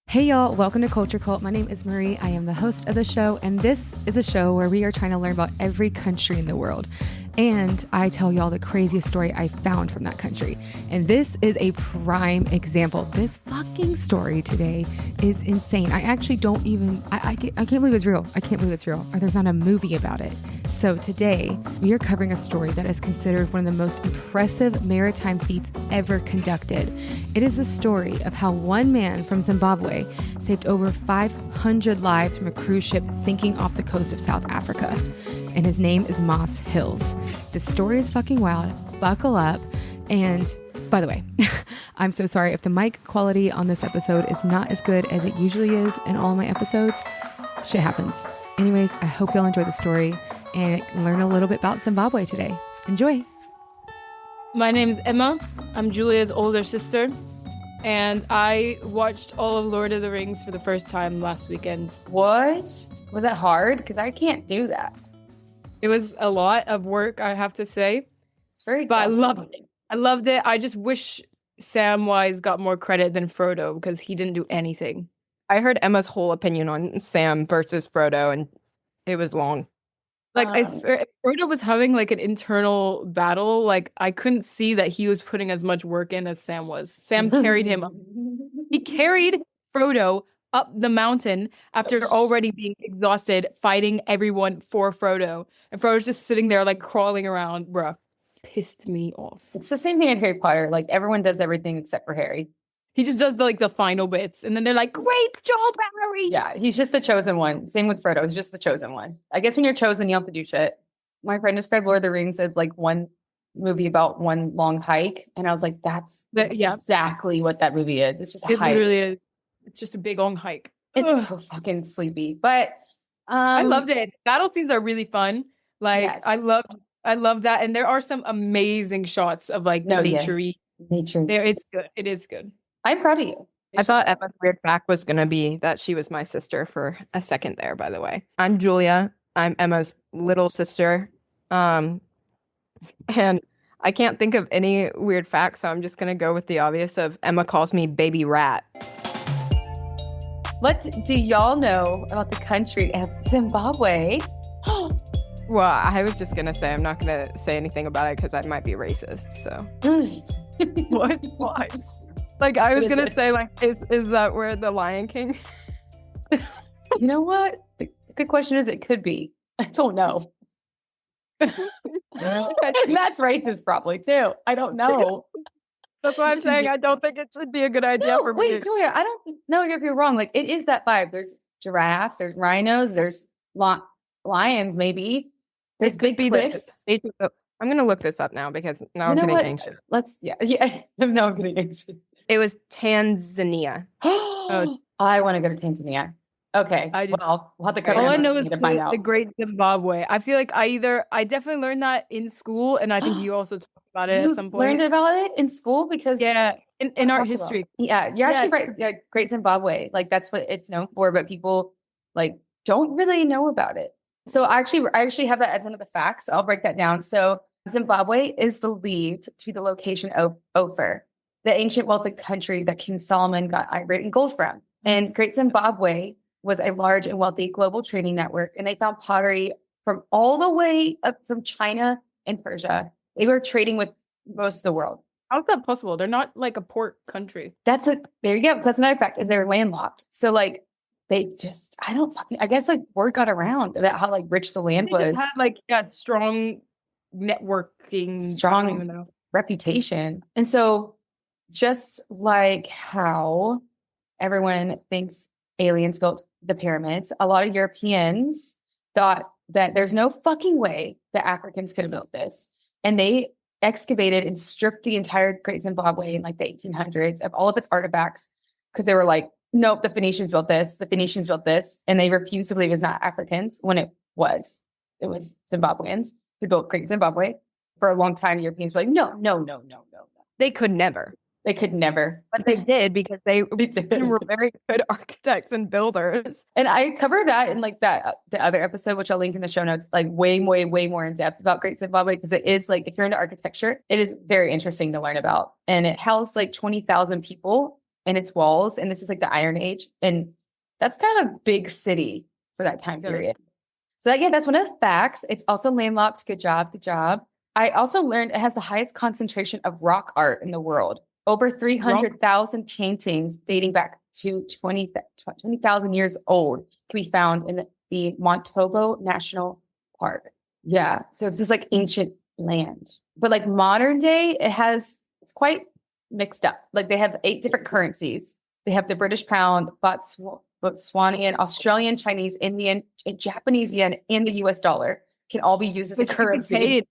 Hey y'all, welcome to Culture Cult. My name is Marie. I am the host of the show, and this is a show where we are trying to learn about every country in the world. And I tell y'all the craziest story I found from that country. And this is a prime example. This fucking story today is insane. I actually don't even, I can't believe it's real. I can't believe it's real. Or there's not a movie about it. So today we are covering a story that is considered one of the most impressive maritime feats ever conducted. It is a story of how one man from Zimbabwe saved over 500 lives from a cruise ship sinking off the coast of South Africa. And his name is Moss Hills. The story is fucking wild. Buckle up. And by the way, I'm so sorry if the mic quality on this episode is not as good as it usually is in all of my episodes. Shit happens. Anyways, I hope y'all enjoy the story and learn a little bit about Zimbabwe today. Enjoy. My name's Emma. I'm Julia's older sister. And I watched all of Lord of the Rings for the first time last weekend. What? Was that hard? Because I can't do that. It was a lot of work, I have to say. It's very But exhausting. I loved it. I loved it. I just wish Samwise got more credit than Frodo because he didn't do anything. I heard Emma's whole opinion on Sam versus Frodo, and it was long. Like, Frodo was having like an internal battle. Like, I couldn't see that he was putting as much work in as Sam was. Sam carried him up. He carried Frodo up the mountain after already being exhausted, fighting everyone for Frodo. And Frodo's just sitting there, like, crawling around. Bruh, pissed me off. It's the same thing in Harry Potter. Like, everyone does everything except for Harry. He just does, the final bits. And then they're like, great job, Harry! Yeah, he's just the chosen one. Same with Frodo. He's just the chosen one. I guess when you're chosen, you don't have to do shit. My friend described Lord of the Rings as, like, one movie about one long hike. And I was like, that's exactly what that movie is. It's just a It hike. literally is. It's just a big, long hike. It's so fucking sleepy. But I loved it. Battle scenes are really fun. Like, yes. I love that. And there are some amazing shots of, like, the nature-y. Nature. There, it's good. It is good. I'm proud of you. I thought Emma's weird fact was going to be that she was my sister for a second there, by the way. I'm Julia. I'm Emma's little sister. And I can't think of any weird facts, so I'm just going to go with the obvious of Emma calls me baby rat. What do y'all know about the country of Zimbabwe? Well, I was just going to say I'm not going to say anything about it because I might be racist, so. What? Why? Like, I was going to say, like, is that where the Lion King? You know what? The good question is, it could be. I don't know. And that's racist probably, too. I don't know. That's why I'm saying I don't think it should be a good idea for me. Wait, Julia, I don't know if you're wrong. Like, it is that vibe. There's giraffes, there's rhinos, there's lions, maybe. There's big cliffs. I'm going to look this up now because now I'm getting anxious. Yeah. No, I'm getting anxious. It was Tanzania. I want to go to Tanzania. Okay. Well, we'll have to cover All I know is to find out. the Great Zimbabwe. I feel like I definitely learned that in school, and I think you also talked about it You at some point. learned about it in school because in art history. Yeah, you're actually right. Yeah, Great Zimbabwe. Like, that's what it's known for, but people like don't really know about it. So I actually have that as one of the facts. I'll break that down. So Zimbabwe is believed to be the location of Ophir, the ancient wealthy country that King Solomon got ivory and gold from. And Great Zimbabwe was a large and wealthy global trading network, and they found pottery from all the way up from China and Persia. They were trading with most of the world. How's that possible? They're not like a port country. There you go. That's another fact, is they're landlocked. So like they just, I guess like word got around about how like rich the land was. They just had like strong networking, strong reputation. And so just like how everyone thinks aliens built the pyramids, a lot of Europeans thought that there's no fucking way that Africans could have built this. And they excavated and stripped the entire Great Zimbabwe in like the 1800s of all of its artifacts because they were like, nope, the Phoenicians built this. And they refused to believe it was not Africans when it was Zimbabweans who built Great Zimbabwe. For a long time, Europeans were like, no. They could never. They could never. But they did because they were very good architects and builders. And I covered that in like the other episode, which I'll link in the show notes, like way more in depth about Great Zimbabwe, because it is like, if you're into architecture, it is very interesting to learn about. And it housed like 20,000 people in its walls. And this is like the Iron Age. And that's kind of a big city for that time Yeah, period. So yeah, that's one of the facts. It's also landlocked. Good job. Good job. I also learned it has the highest concentration of rock art in the world. Over 300,000 paintings dating back to 20,000 years old can be found in the Montobo National Park. Yeah. So it's just like ancient land. But like modern day, it's quite mixed up. Like they have 8 different currencies. They have the British pound, Botswanian, Australian, Chinese, Indian, Japanese yen, and the US dollar can all be used as a currency. You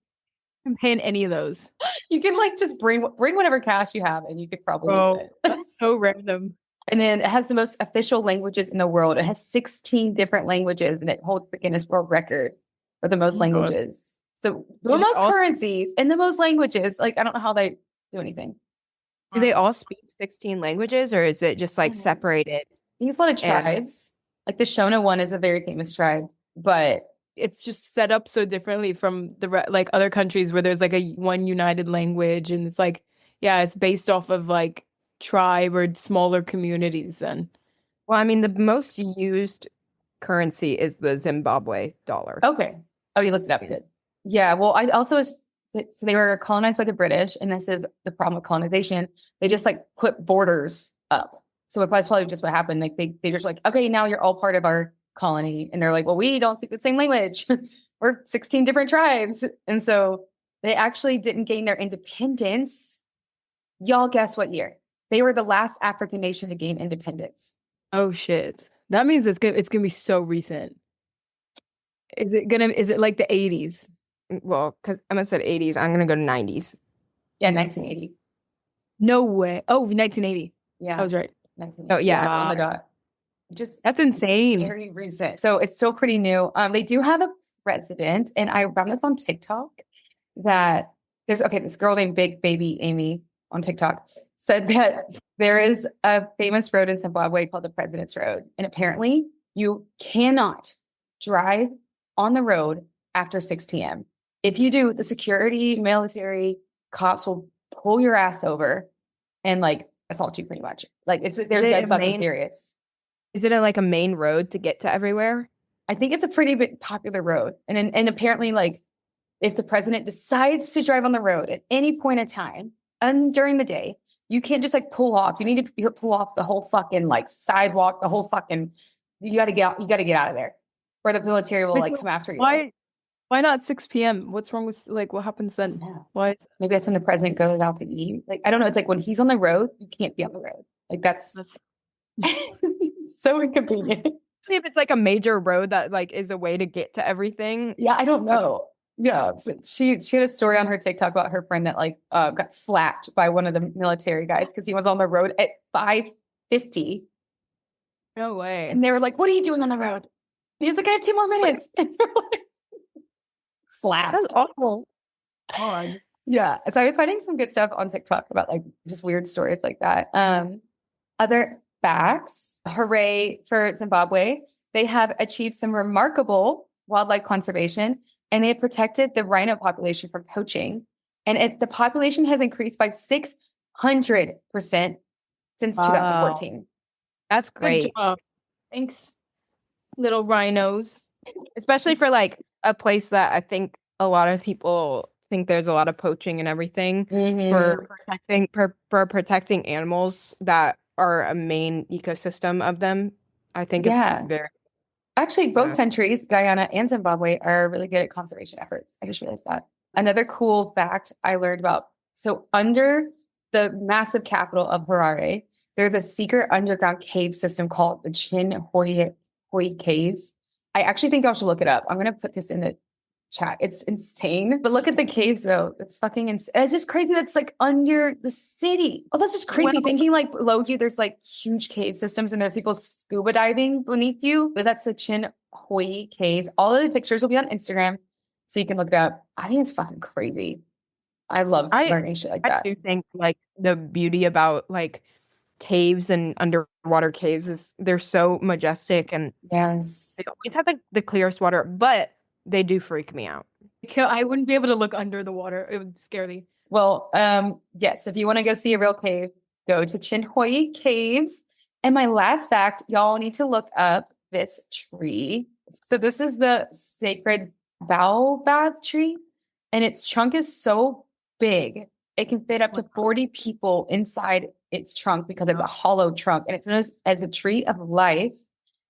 can pay in any of those. You can like just bring whatever cash you have and you could probably use it. That's so random. And then it has the most official languages in the world. It has 16 different languages and it holds the Guinness World Record for the most languages. So the most currencies and the most languages. Like, I don't know how they do anything. Do they all speak 16 languages or is it just like separated? I think it's a lot of tribes. Like the Shona one is a very famous tribe, but it's just set up so differently from the like other countries where there's like one united language, and it's like, yeah, it's based off of like tribe or smaller communities then. Well, I mean, the most used currency is the Zimbabwe dollar. Okay. Oh, you looked it up. Good. Yeah. Well, I also so they were colonized by the British, and this is the problem with colonization. They just like put borders up. So that's probably just what happened. Like they just like, okay, now you're all part of our colony. And they're like, well, we don't speak the same language. We're 16 different tribes. And so they actually didn't gain their independence. Y'all guess what year? They were the last African nation to gain independence. Oh shit. That means it's gonna be so recent. Is it like the 80s? Well, because Emma said 80s, I'm gonna go to 90s. Yeah, 1980. No way. Oh, 1980. Yeah. I was right. 1980. Oh, yeah. On the dot. Just That's insane. very recent. So it's still pretty new. They do have a president, and I found this on TikTok that this girl named Big Baby Amy on TikTok said that there is a famous road in Zimbabwe called the President's Road. And apparently you cannot drive on the road after 6 p.m. If you do, the security, military, cops will pull your ass over and like assault you pretty much. Like they're dead fucking serious. Is it like a main road to get to everywhere? I think it's a pretty big popular road. And apparently like if the president decides to drive on the road at any point in time and during the day, you can't just like pull off. You need to pull off the whole fucking like sidewalk, the whole fucking, you got to get out of there or the military will like come after you. Why not 6 p.m.? What's wrong with like what happens then? Yeah. Why? Maybe that's when the president goes out to eat. Like, I don't know. It's like when he's on the road, you can't be on the road. Like that's so inconvenient. See if it's like a major road that like is a way to get to everything. Yeah, I don't know. Yeah, but she had a story on her TikTok about her friend that like got slapped by one of the military guys because he was on the road at 5:50. No way. And they were like, "What are you doing on the road?" And he was like, "I have 2 more minutes." And they're like, slapped. That's awful. God. Yeah. So I was finding some good stuff on TikTok about like just weird stories like that. Other facts, hooray for Zimbabwe. They have achieved some remarkable wildlife conservation and they have protected the rhino population from poaching. And the population has increased by 600% since 2014. That's great. Good job. Thanks, little rhinos. Especially for like a place that I think a lot of people think there's a lot of poaching and everything for protecting animals that are a main ecosystem of them. I think it's very actually both countries, Guyana and Zimbabwe, are really good at conservation efforts. I just realized that. Another cool fact I learned about. So under the massive capital of Harare, there's a secret underground cave system called the Chinhoyi Caves. I actually think y'all should look it up. I'm going to put this in the chat. It's insane. But look at the caves, though. It's fucking insane. It's just crazy that's like under the city. Oh, that's just crazy. Thinking like low-key, there's like huge cave systems and there's people scuba diving beneath you. But that's the Chinhoyi Caves. All of the pictures will be on Instagram, so you can look it up. I think it's fucking crazy. I love learning shit like that. I do think like the beauty about like caves and underwater caves is they're so majestic and yes, they always have the clearest water, but they do freak me out. I wouldn't be able to look under the water. It would scare me. Well, yes, if you want to go see a real cave, go to Chinhoyi Caves. And my last fact, y'all need to look up this tree. So this is the sacred baobab tree, and its trunk is so big, it can fit up to 40 people inside its trunk because it's a hollow trunk, and it's known as a tree of life,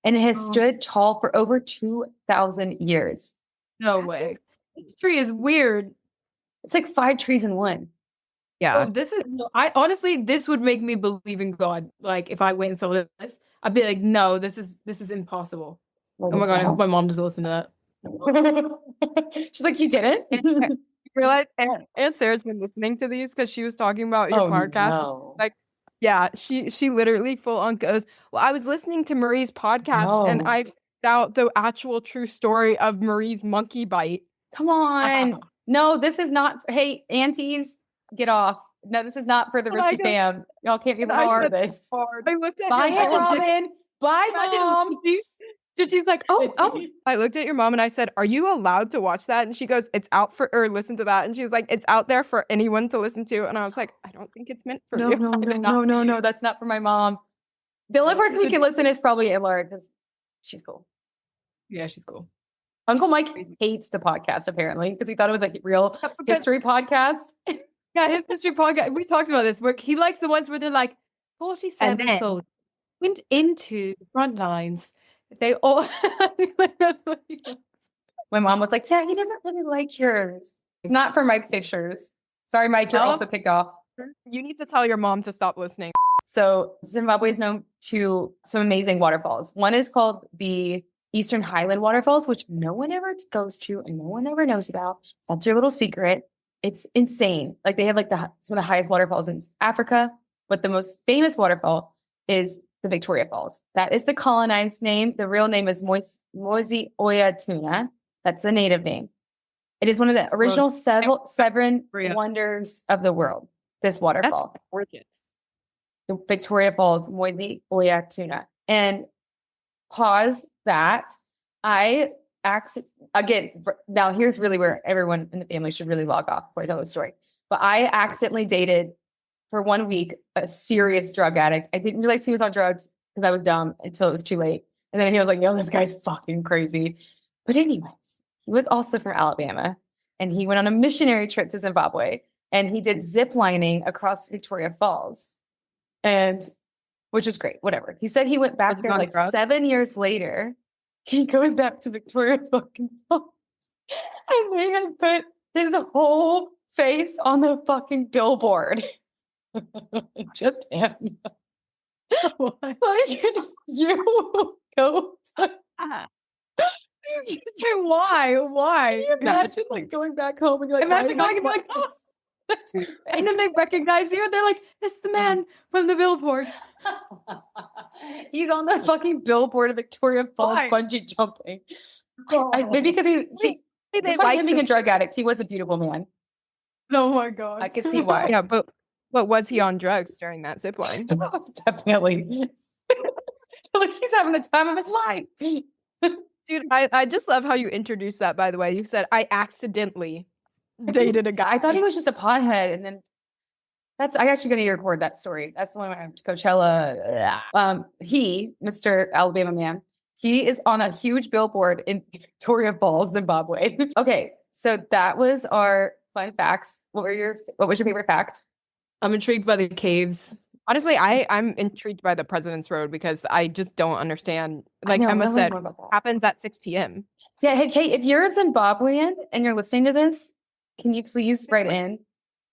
and it has stood tall for over 2,000 years. No way. This tree is weird. It's like 5 trees in one. Yeah. Oh, I honestly, this would make me believe in God. Like if I went and saw this, I'd be like, no, this is impossible. Oh my God, I hope my mom doesn't listen to that. She's like, you didn't? You realize Aunt Sarah's been listening to these because she was talking about your podcast. No. Like, yeah, she literally full on goes, well, I was listening to Marie's podcast and I found out the actual true story of Marie's monkey bite. Come on. No, this is not. Hey, aunties, get off. No, this is not for the Richie fam. Y'all can't be part of this. I looked at Bye, Robin. Bye, Mom. She's like, oh. I looked at your mom and I said, are you allowed to watch that? And she goes, it's out for, or listen to that. And she's like, it's out there for anyone to listen to. And I was like, I don't think it's meant for you. No. That's not for my mom. The only person who can listen is probably Laura because she's cool. Yeah, she's cool. Uncle Mike hates the podcast apparently because he thought it was like a real history podcast. Yeah, his history podcast. We talked about this. Where he likes the ones where they're like 47 soldiers went into the front lines. They all. That's what he does. My mom was like, "Yeah, he doesn't really like yours. It's not for Mike's pictures." Sorry, Mike, you're also kicked off. You need to tell your mom to stop listening. So Zimbabwe is known to some amazing waterfalls. One is called the Eastern Highland Waterfalls, which no one ever goes to and no one ever knows about. That's your little secret. It's insane. Like they have like some of the highest waterfalls in Africa, but the most famous waterfall is the Victoria Falls. That is the colonized name. The real name is Mosi Oya Tuna. That's the native name. It is one of the original seven wonders of the world. This waterfall. That's gorgeous. The Victoria Falls, Mosi Oya Tuna. And pause that. Again, now here's really where everyone in the family should really log off before I tell the story. But I accidentally dated for 1 week a serious drug addict. I didn't realize he was on drugs because I was dumb until it was too late. And then he was like, yo, this guy's fucking crazy. But anyways, he was also from Alabama and he went on a missionary trip to Zimbabwe and he did zip lining across Victoria Falls. And which is great, whatever. He said he went back there like 7 years later. He goes back to Victoria fucking Falls. And they had put his whole face on the fucking billboard. Just him. Like, you go to... Why? Can you imagine like going back home and you're like, imagine going and be like, oh. And then they recognize you. They're like, "That's the man from the billboard." He's on the fucking billboard of Victoria Falls bungee jumping. Maybe because he despite him being a drug addict, he was a beautiful man. Oh my God, I could see why. Yeah, but was he on drugs during that zip line? Definitely. Like he's having the time of his life. Dude, I just love how you introduced that, by the way. You said, I accidentally dated a guy. I thought he was just a pothead, and then I actually going to record that story. That's the one where I went to Coachella. Mr. Alabama man, he is on a huge billboard in Victoria Falls, Zimbabwe. Okay, so that was our fun facts. What was your favorite fact? I'm intrigued by the caves. Honestly, I'm intrigued by the President's Road because I just don't understand. Like Emma said, happens at 6 p.m. Yeah, hey, Kate, if you're a Zimbabwean and you're listening to this, can you please write in?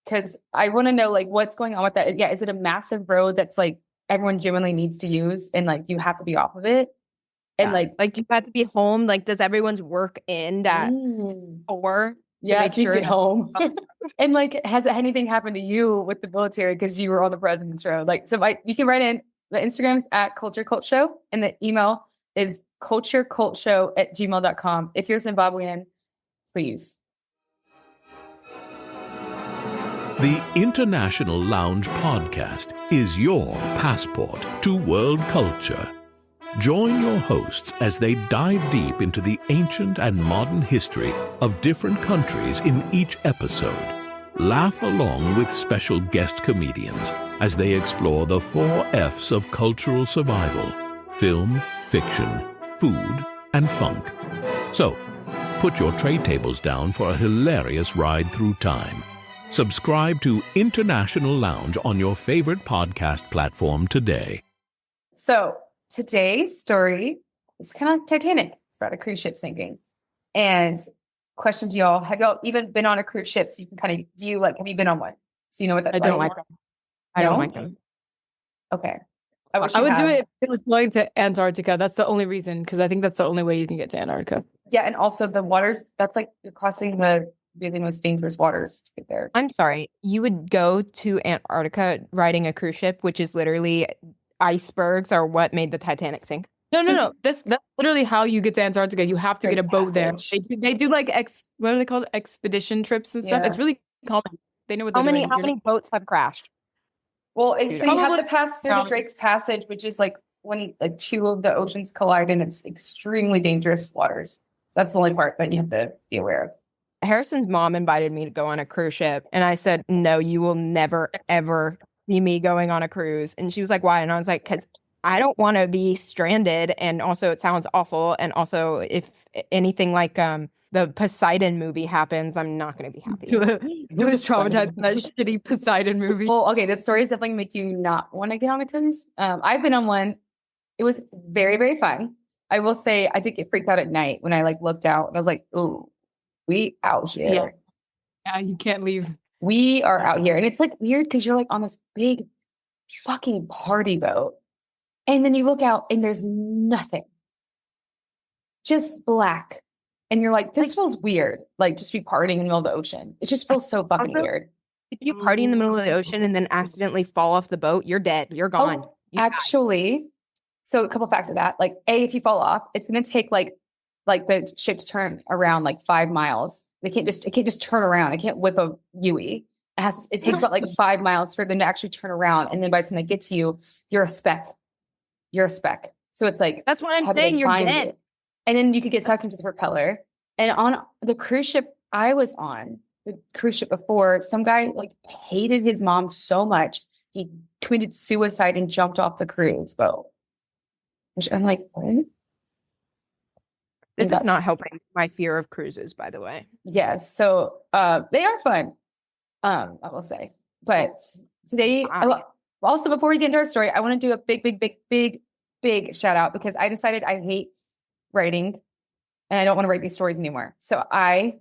Because I want to know like what's going on with that. Yeah, is it a massive road that's like everyone genuinely needs to use and like you have to be off of it? And like you have to be home. Like, does everyone's work end at 4? Yeah, make sure you're home. And like, has anything happened to you with the military because you were on the President's Road? Like, so you can write in. The Instagram's at Culture Cult Show, and the email is culturecultshow@gmail.com. If you're Zimbabwean, please. The International Lounge Podcast is your passport to world culture. Join your hosts as they dive deep into the ancient and modern history of different countries in each episode. Laugh along with special guest comedians as they explore the 4 F's of cultural survival: film, fiction, food, and funk. So, put your tray tables down for a hilarious ride through time. Subscribe to International Lounge on your favorite podcast platform today. So today's story is kind of Titanic. It's about a cruise ship sinking. And question to y'all, have y'all even been on a cruise ship? So you can kind of, have you been on one? So you know what that's I don't like them. I don't like them. Okay. I would do it if it was going to Antarctica. That's the only reason, because I think that's the only way you can get to Antarctica. Yeah, and also the waters, that's like you're crossing the really most dangerous waters to get there. I'm sorry. You would go to Antarctica riding a cruise ship, which is literally icebergs are what made the Titanic sink. No. That's literally how you get to Antarctica. You have to get a boat there. They do like what are they called? Expedition trips and stuff. Yeah. It's really common. They know what they're How doing. many boats have crashed? Well, so you have Probably- to pass through the Drake's Passage, which is like when like 2 of the oceans collide, and it's extremely dangerous waters. So that's the only part that you have to be aware of. Harrison's mom invited me to go on a cruise ship, and I said, no, you will never, ever see me going on a cruise. And she was like, why? And I was like, because I don't want to be stranded. And also it sounds awful. And also if anything like the Poseidon movie happens, I'm not going to be happy. It was traumatized by that shitty Poseidon movie. Well, okay, that story is definitely going to make you not want to get on a cruise. I've been on one. It was very, very fun. I will say I did get freaked out at night when I like looked out and I was like, ooh, we out here. Yeah, you can't leave. We are out here. And it's like weird because you're like on this big fucking party boat. And then you look out and there's nothing. Just black. And you're like, this feels weird. Like just be partying in the middle of the ocean. It just feels so fucking weird. If you party in the middle of the ocean and then accidentally fall off the boat, you're dead. You're gone. Oh, actually, so a couple facts of that. Like, if you fall off, it's gonna take like the ship to turn around like 5 miles. It can't just turn around. It can't whip a Yui. It takes about like 5 miles for them to actually turn around. And then by the time they get to you, you're a speck. You're a speck. So it's like, That's what how I'm do they saying. You're find dead. you? And then you could get sucked into the propeller. And on the cruise ship I was on, the cruise ship before, some guy like hated his mom so much, he committed suicide and jumped off the cruise boat. Which I'm like, what? This is not helping my fear of cruises, by the way. Yes. So they are fun, I will say. But today, also before we get into our story, I want to do a big shout out because I decided I hate writing and I don't want to write these stories anymore. So I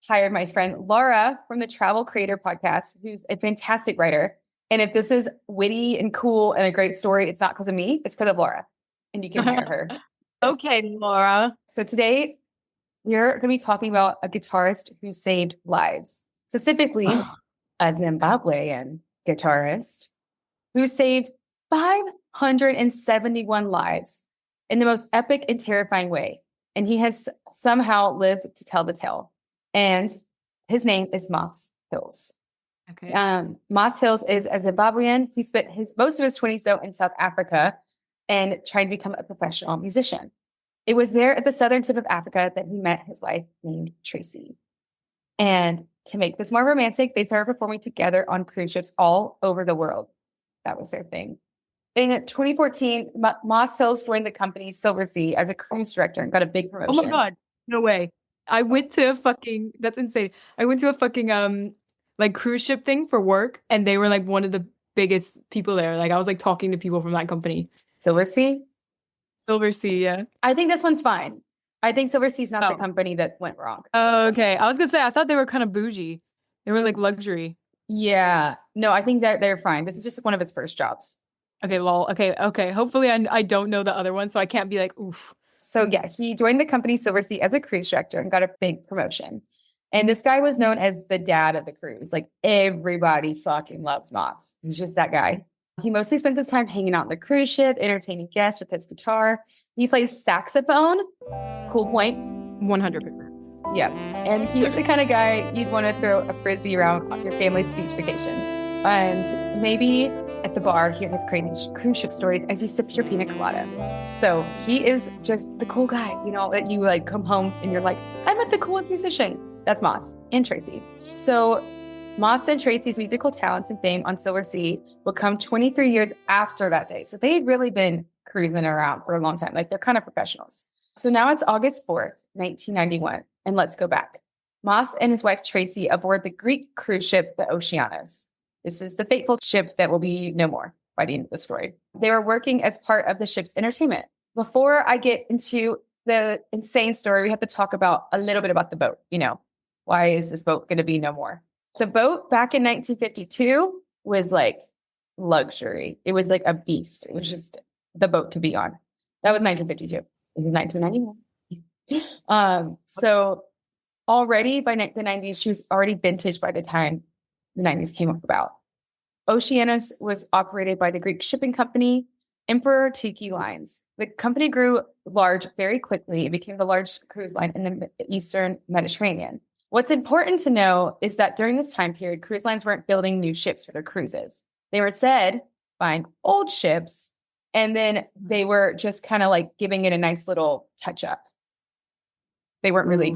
hired my friend Laura from the Travel Creator Podcast, who's a fantastic writer. And if this is witty and cool and a great story, it's not because of me, it's because of Laura. And you can hire her. Okay, Laura. So today we're going to be talking about a guitarist who saved lives, specifically a Zimbabwean guitarist who saved 571 lives in the most epic and terrifying way. And he has somehow lived to tell the tale. And his name is Moss Hills. Okay. Moss Hills is a Zimbabwean. He spent most of his 20s though in South Africa and tried to become a professional musician. It was there at the southern tip of Africa that he met his wife named Tracy. And to make this more romantic, they started performing together on cruise ships all over the world. That was their thing. In 2014, Moss Hills joined the company Silversea as a cruise director and got a big promotion. Oh my God. No way. I went to that's insane. I went to a fucking like cruise ship thing for work and they were like one of the biggest people there. Like I was like talking to people from that company. Silversea? Silversea, yeah. I think this one's fine. I think Silversea's not the company that went wrong. Oh, okay. I was gonna say I thought they were kind of bougie. They were like luxury. Yeah. No, I think that they're fine. This is just one of his first jobs. Okay, lol. Okay. Hopefully I don't know the other one, so I can't be like, oof. So yeah, he joined the company Silversea as a cruise director and got a big promotion. And this guy was known as the dad of the cruise. Like everybody fucking loves Moss. He's just that guy. He mostly spends his time hanging out on the cruise ship, entertaining guests with his guitar. He plays saxophone. Cool points. 100%. Yeah. And he was the kind of guy you'd want to throw a frisbee around on your family's beach vacation. And maybe at the bar, hear his crazy cruise ship stories as you sip your pina colada. So he is just the cool guy, you know, that you like come home and you're like, I met the coolest musician. That's Moss and Tracy. So Moss and Tracy's musical talents and fame on Silver Sea would come 23 years after that day. So they had really been cruising around for a long time. Like they're kind of professionals. So now it's August 4th, 1991. And let's go back. Moss and his wife Tracy aboard the Greek cruise ship, the Oceanos. This is the fateful ship that will be no more by the end of the story. They were working as part of the ship's entertainment. Before I get into the insane story, we have to talk about a little bit about the boat. You know, why is this boat going to be no more? The boat back in 1952 was like luxury. It was like a beast. It was just the boat to be on. That was 1952. It was 1991. So already by the 90s, she was already vintage by the time the 90s came about. Oceanos was operated by the Greek shipping company, Emperor Tiki Lines. The company grew large very quickly. It became the largest cruise line in the Eastern Mediterranean. What's important to know is that during this time period, cruise lines weren't building new ships for their cruises. They were instead buying old ships, and then they were just kind of like giving it a nice little touch up. They weren't really,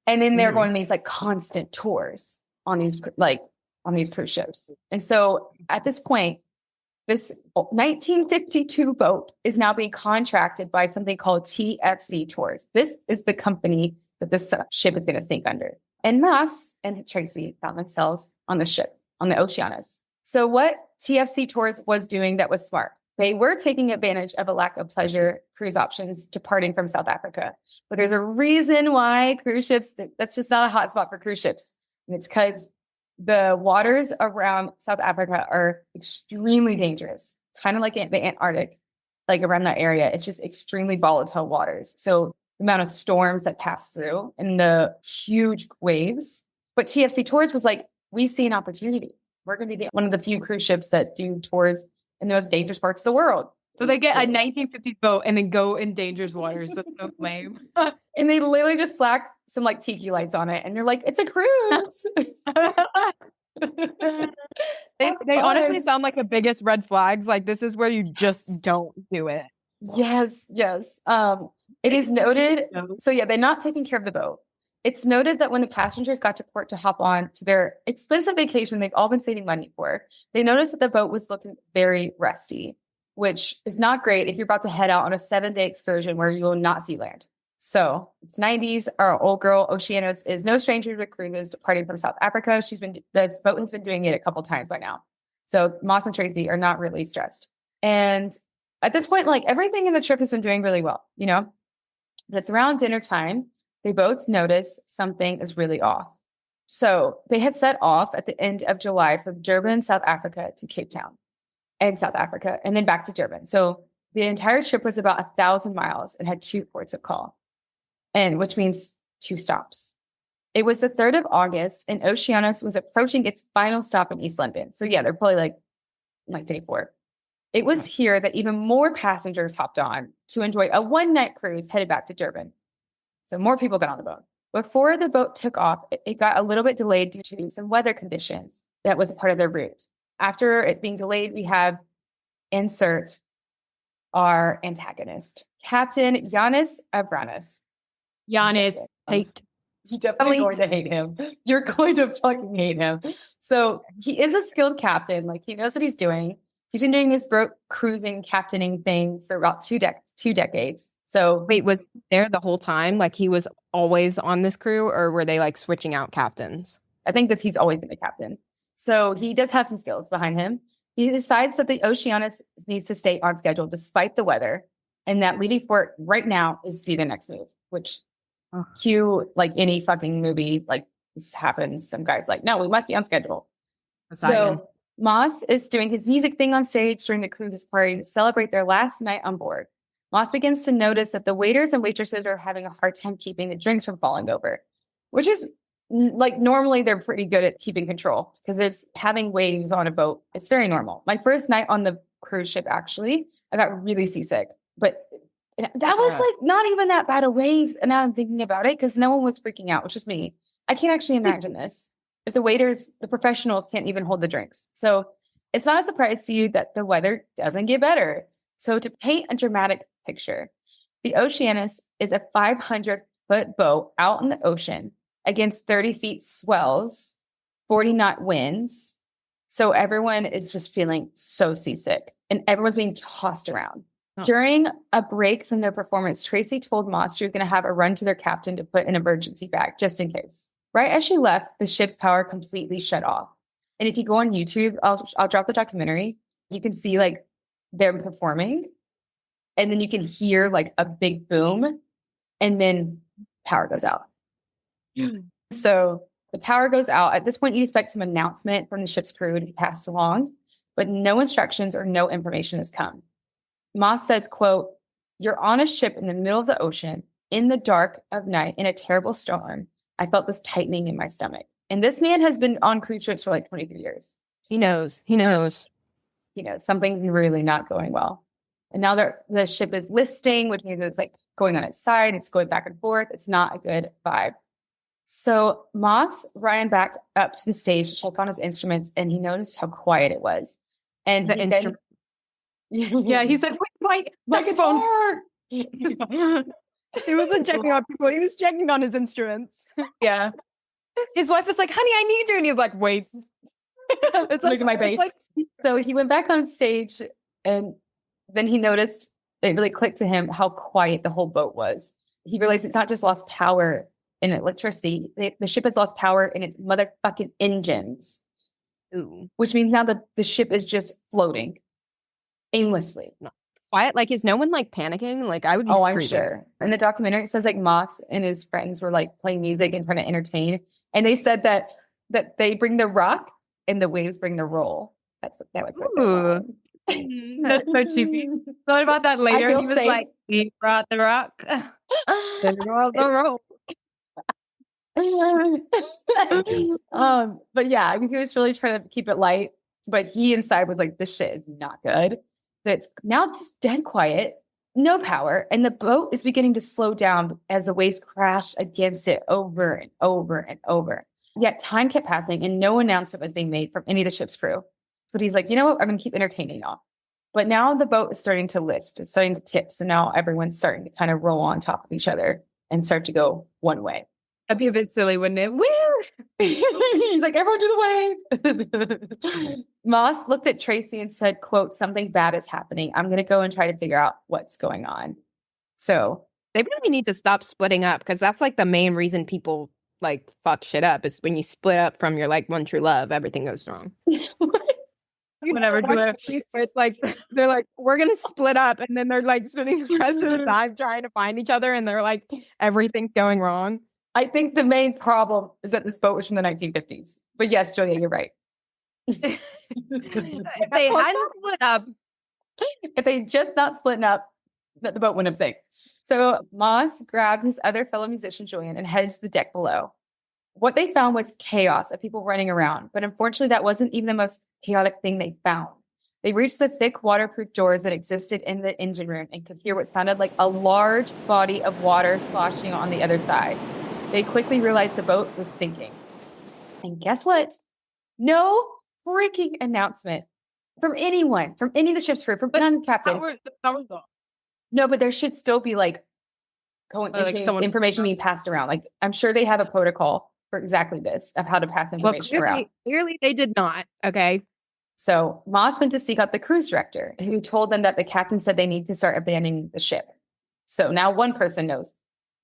and then they're going on these like constant tours on these cruise ships. And so at this point, this 1952 boat is now being contracted by something called TFC Tours. This is the company that this ship is going to sink under. And Moss and Tracy found themselves on the ship, on the Oceanos. So what TFC Tours was doing that was smart, they were taking advantage of a lack of pleasure cruise options departing from South Africa. But there's a reason why cruise ships, that's just not a hot spot for cruise ships. And it's because the waters around South Africa are extremely dangerous, kind of like the Antarctic, like around that area. It's just extremely volatile waters. So the amount of storms that pass through and the huge waves. But TFC Tours was like, we see an opportunity. We're going to be one of the few cruise ships that do tours in the most dangerous parts of the world. So they get a 1950 boat and then go in dangerous waters. That's so lame. And they literally just slack some like tiki lights on it. And they're like, it's a cruise. They honestly sound like the biggest red flags. Like this is where you just don't do it. Yes. It is noted. So yeah, they're not taking care of the boat. It's noted that when the passengers got to port to hop on to their expensive vacation they've all been saving money for, they noticed that the boat was looking very rusty, which is not great if you're about to head out on a 7-day excursion where you will not see land. So it's 90s. Our old girl Oceanos is no stranger to cruises departing from South Africa. This boat has been doing it a couple times by now. So Moss and Tracy are not really stressed. And at this point, like everything in the trip has been doing really well, you know, but it's around dinner time. They both notice something is really off. So they had set off at the end of July from Durban, South Africa to Cape Town and South Africa, and then back to Durban. So the entire trip was about 1,000 miles and had 2 ports of call, and which means 2 stops. It was the 3rd of August, and Oceanos was approaching its final stop in East London. So yeah, they're probably like day 4. It was here that even more passengers hopped on to enjoy a 1-night cruise headed back to Durban. So more people got on the boat. Before the boat took off, it got a little bit delayed due to some weather conditions that was a part of their route. After it being delayed, we have insert our antagonist, Captain Yanis Avranis. Giannis, hate. You're definitely going to hate him. You're going to fucking hate him. So he is a skilled captain. Like he knows what he's doing. He's been doing this boat cruising, captaining thing for about 2 decades. So Wait, was he there the whole time? Like he was always on this crew, or were they like switching out captains? I think that he's always been the captain. So he does have some skills behind him. He decides that the Oceanos needs to stay on schedule despite the weather, and that leaving port right now is to be the next move, which cue like any fucking movie, like this happens. Some guy's like, no, we must be on schedule. So Moss is doing his music thing on stage during the cruise's party to celebrate their last night on board. Moss begins to notice that the waiters and waitresses are having a hard time keeping the drinks from falling over, which is like normally they're pretty good at keeping control because it's having waves on a boat. It's very normal. My first night on the cruise ship, actually, I got really seasick, but that was like not even that bad of waves. And now I'm thinking about it because no one was freaking out. It was just me. I can't actually imagine this. If the waiters, the professionals can't even hold the drinks. So it's not a surprise to you that the weather doesn't get better. So to paint a dramatic picture, the Oceanos is a 500-foot boat out in the ocean against 30 feet swells 40 knot winds. So everyone is just feeling so seasick and everyone's being tossed around. Oh. During a break from their performance, Tracy told Moss she was going to have a run to their captain to put an emergency bag just in case. Right as she left, the ship's power completely shut off. And if you go on YouTube, I'll drop the documentary. You can see like them performing, and then you can hear like a big boom, and then power goes out. So the power goes out. At this point, you expect some announcement from the ship's crew to be passed along, but no instructions or no information has come. Moss says, quote, "You're on a ship in the middle of the ocean, in the dark of night, in a terrible storm. I felt this tightening in my stomach." And this man has been on cruise ships for like 23 years. He knows. He knows. You know, something's really not going well. And now the ship is listing, which means it's like going on its side. It's going back and forth. It's not a good vibe. So Moss ran back up to the stage to check on his instruments, and he noticed how quiet it was. And The instrument. Yeah, he's like, wait, my guitar. He wasn't checking on people. He was checking on his instruments. Yeah. His wife was like, "Honey, I need you," and he's like, "Wait." It's like, look at my bass. So he went back on stage, and then he noticed it really clicked to him how quiet the whole boat was. He realized it's not just lost power and electricity. The ship has lost power in its motherfucking engines. Ooh. Which means now the ship is just floating aimlessly. Quiet. Like, is no one like panicking? Like, I would be Oh, I'm screaming. sure. In the documentary, it says like Moss and his friends were like playing music and trying to entertain. And they said that they bring the rock and the waves bring the roll. That was Ooh. That's so cheesy. Thought about that later. feel He was safe. like, "We brought the rock." Then roll the roll. But yeah, I mean, he was really trying to keep it light, but he inside was like, this shit is not good. It's now just dead quiet, no power, and the boat is beginning to slow down as the waves crash against it over and over and over. Yet time kept passing and no announcement was being made from any of the ship's crew. But he's like, you know what? I'm going to keep entertaining y'all. But now the boat is starting to list, it's starting to tip. So now everyone's starting to kind of roll on top of each other and start to go one way. That'd be a bit silly, wouldn't it? Woo! He's like, everyone do the wave. Moss looked at Tracy and said, quote, "Something bad is happening. I'm going to go and try to figure out what's going on." So They really need to stop splitting up, because that's like the main reason people like fuck shit up, is when you split up from your like one true love, everything goes wrong. Whatever, Watch Julia. movies where it's like they're like, we're gonna split up, and then they're like spending the rest of the time trying to find each other, and they're like everything's going wrong. I think the main problem is that this boat was from the 1950s. But yes, Julia, you're right. If they hadn't split up, If they just not splitting up, that the boat wouldn't have sank. So Moss grabbed his other fellow musician, Julian, and headed to the deck below. What they found was chaos of people running around. But unfortunately, that wasn't even the most chaotic thing they found. They reached the thick waterproof doors that existed in the engine room and could hear what sounded like a large body of water sloshing on the other side. They quickly realized the boat was sinking. And guess what? No freaking announcement from anyone, from any of the ship's crew, from none captain. No, but there should still be like information being passed around. Like, I'm sure they have a protocol for exactly this, of how to pass information around. Clearly they did not. Okay. So Moss went to seek out the cruise director, who told them that the captain said they need to start abandoning the ship. So now one person knows.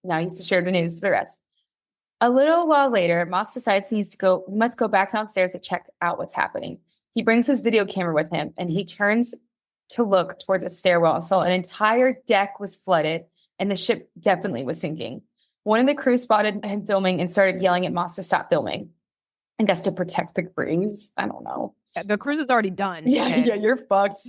Now he needs to share the news to the rest. A little while later, Moss decides he must go back downstairs to check out what's happening. He brings his video camera with him, and he turns to look towards a stairwell. So an entire deck was flooded, and the ship definitely was sinking. One of the crew spotted him filming and started yelling at Moss to stop filming. I guess to protect the cruise. I don't know. Yeah, the cruise is already done. Yeah, okay? yeah, you're fucked.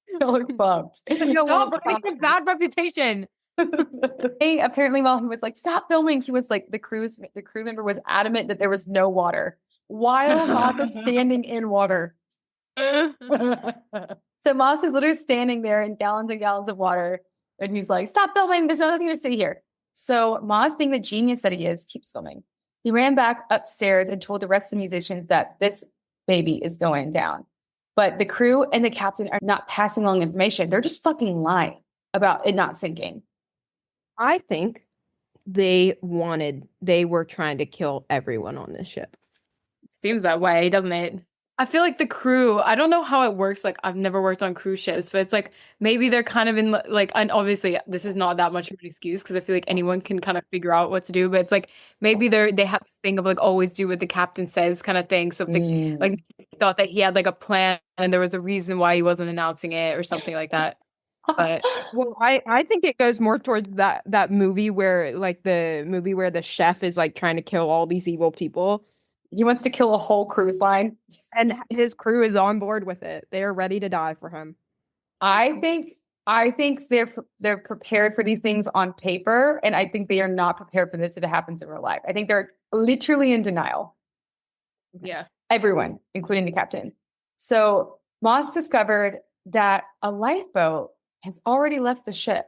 You're fucked. No, but it's a bad reputation. Apparently, while he was like, "Stop filming," he was like, the crew member was adamant that there was no water while Moss is standing in water. So Moss is literally standing there in gallons and gallons of water, and he's like, "Stop filming. There's nothing to see here." So Moss, being the genius that he is, keeps filming. He ran back upstairs and told the rest of the musicians that this baby is going down. But the crew and the captain are not passing along information. They're just fucking lying about it not sinking. I think they were trying to kill everyone on this ship. Seems that way, doesn't it? I feel like the crew, I don't know how it works. Like, I've never worked on cruise ships, but it's like maybe they're kind of in like, and obviously this is not that much of an excuse because I feel like anyone can kind of figure out what to do. But it's like maybe they have this thing of like always do what the captain says kind of thing. So if they like thought that he had like a plan and there was a reason why he wasn't announcing it or something like that. But Well, I think it goes more towards that movie where like the movie where the chef is like trying to kill all these evil people. He wants to kill a whole cruise line. And his crew is on board with it. They are ready to die for him. I think they're prepared for these things on paper, and I think they are not prepared for this if it happens in real life. I think they're literally in denial. yeah. Everyone, including the captain. So Moss discovered that a lifeboat has already left the ship,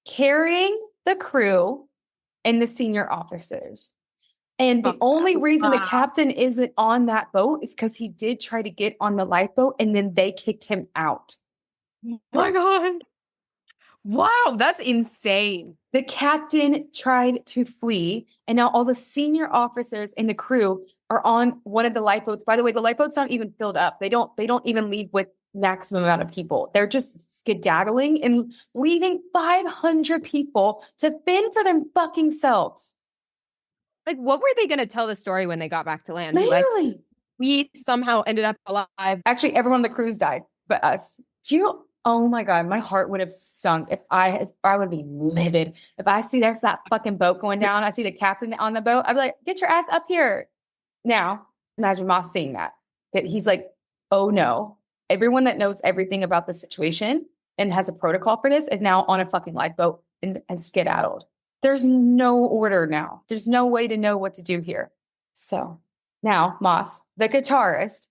carrying the crew and the senior officers. And the only reason the captain isn't on that boat is because he did try to get on the lifeboat and then they kicked him out. Oh my God. Wow, that's insane. The captain tried to flee, and now all the senior officers and the crew are on one of the lifeboats. By the way, the lifeboat's not even filled up. They don't even leave with maximum amount of people. They're just skedaddling and leaving 500 people to fend for their fucking selves. Like, what were they going to tell the story when they got back to land? Literally. Like, we somehow ended up alive. Actually, everyone on the cruise died, but us. Oh my God, my heart would have sunk if I would be livid. If I see there's that fucking boat going down, I see the captain on the boat, I'd be like, get your ass up here. Now, imagine Moss seeing that he's like, oh no, everyone that knows everything about the situation and has a protocol for this is now on a fucking lifeboat and skedaddled. There's no order now. There's no way to know what to do here. So now Moss, the guitarist,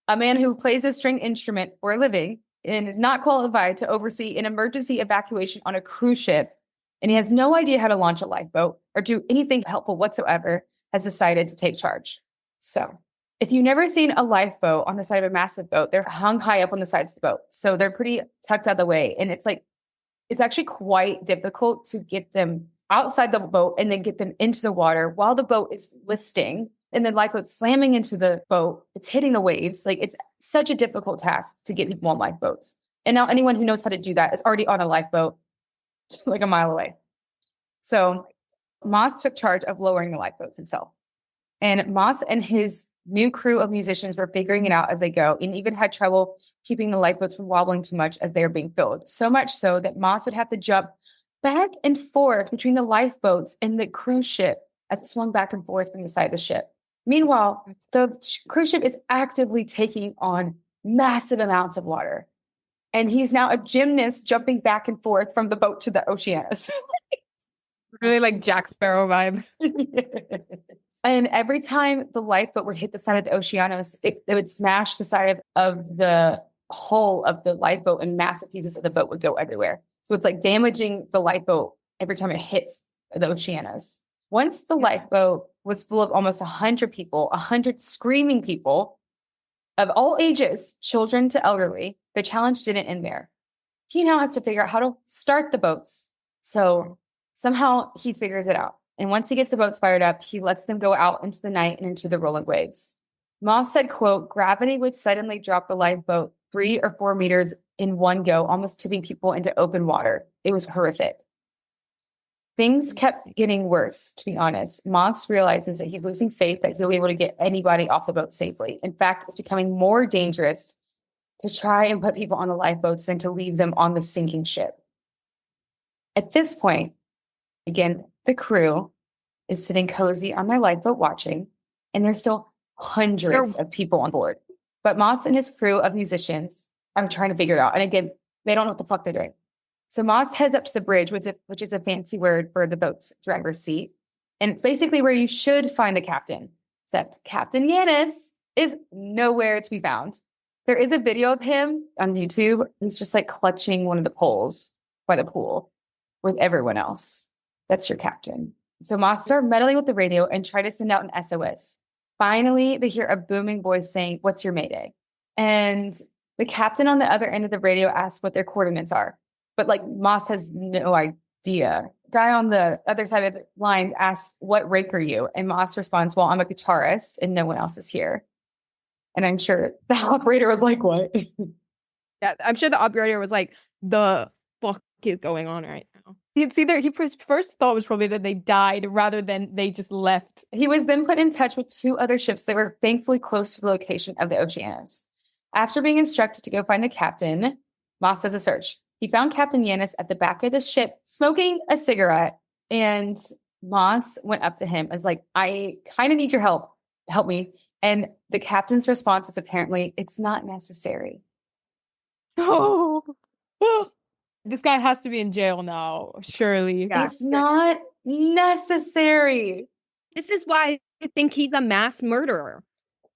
a man who plays a string instrument for a living and is not qualified to oversee an emergency evacuation on a cruise ship, and he has no idea how to launch a lifeboat or do anything helpful whatsoever, has decided to take charge. So if you've never seen a lifeboat on the side of a massive boat, they're hung high up on the sides of the boat. So they're pretty tucked out of the way. And it's actually quite difficult to get them outside the boat and then get them into the water while the boat is listing and the lifeboat slamming into the boat. It's hitting the waves. Like, it's such a difficult task to get people on lifeboats. And now anyone who knows how to do that is already on a lifeboat like a mile away. So Moss took charge of lowering the lifeboats himself. And Moss and his new crew of musicians were figuring it out as they go, and even had trouble keeping the lifeboats from wobbling too much as they were being filled. So much so that Moss would have to jump back and forth between the lifeboats and the cruise ship as it swung back and forth from the side of the ship. Meanwhile, the cruise ship is actively taking on massive amounts of water. And he's now a gymnast jumping back and forth from the boat to the Oceanos. Really like Jack Sparrow vibe. And every time the lifeboat would hit the side of the Oceanos, it would smash the side of the hull of the lifeboat, and massive pieces of the boat would go everywhere. So it's like damaging the lifeboat every time it hits the Oceanos. Once the lifeboat was full of almost 100 people, 100 screaming people of all ages, children to elderly, the challenge didn't end there. He now has to figure out how to start the boats. So somehow he figures it out. And once he gets the boats fired up, he lets them go out into the night and into the rolling waves. Moss said, quote, gravity would suddenly drop the lifeboat 3 or 4 meters in one go, almost tipping people into open water. It was horrific. Things kept getting worse, to be honest. Moss realizes that he's losing faith that he'll be able to get anybody off the boat safely. In fact, it's becoming more dangerous to try and put people on the lifeboats than to leave them on the sinking ship. At this point, again, the crew is sitting cozy on their lifeboat watching, and there's still hundreds of people on board. But Moss and his crew of musicians are trying to figure it out. And again, they don't know what the fuck they're doing. So Moss heads up to the bridge, which is a fancy word for the boat's driver's seat. And it's basically where you should find the captain, except Captain Yanis is nowhere to be found. There is a video of him on YouTube. He's just like clutching one of the poles by the pool with everyone else. That's your captain. So Moss started meddling with the radio and tried to send out an SOS. Finally, they hear a booming voice saying, "What's your mayday?" And the captain on the other end of the radio asks what their coordinates are. But like Moss has no idea. guy on the other side of the line asks, "What rank are you?" And Moss responds, "Well, I'm a guitarist and no one else is here." And I'm sure the operator was like, "What?" Yeah, I'm sure the operator was like, the fuck is going on right now? It's either his first thought was probably that they died rather than they just left. He was then put in touch with 2 other ships that were thankfully close to the location of the Oceanos. After being instructed to go find the captain, Moss does a search. He found Captain Yanis at the back of the ship smoking a cigarette, and Moss went up to him and was like, "I kind of need your help. Help me." And the captain's response was apparently, "It's not necessary." Oh, this guy has to be in jail now, surely. Yeah. It's not necessary. This is why I think he's a mass murderer.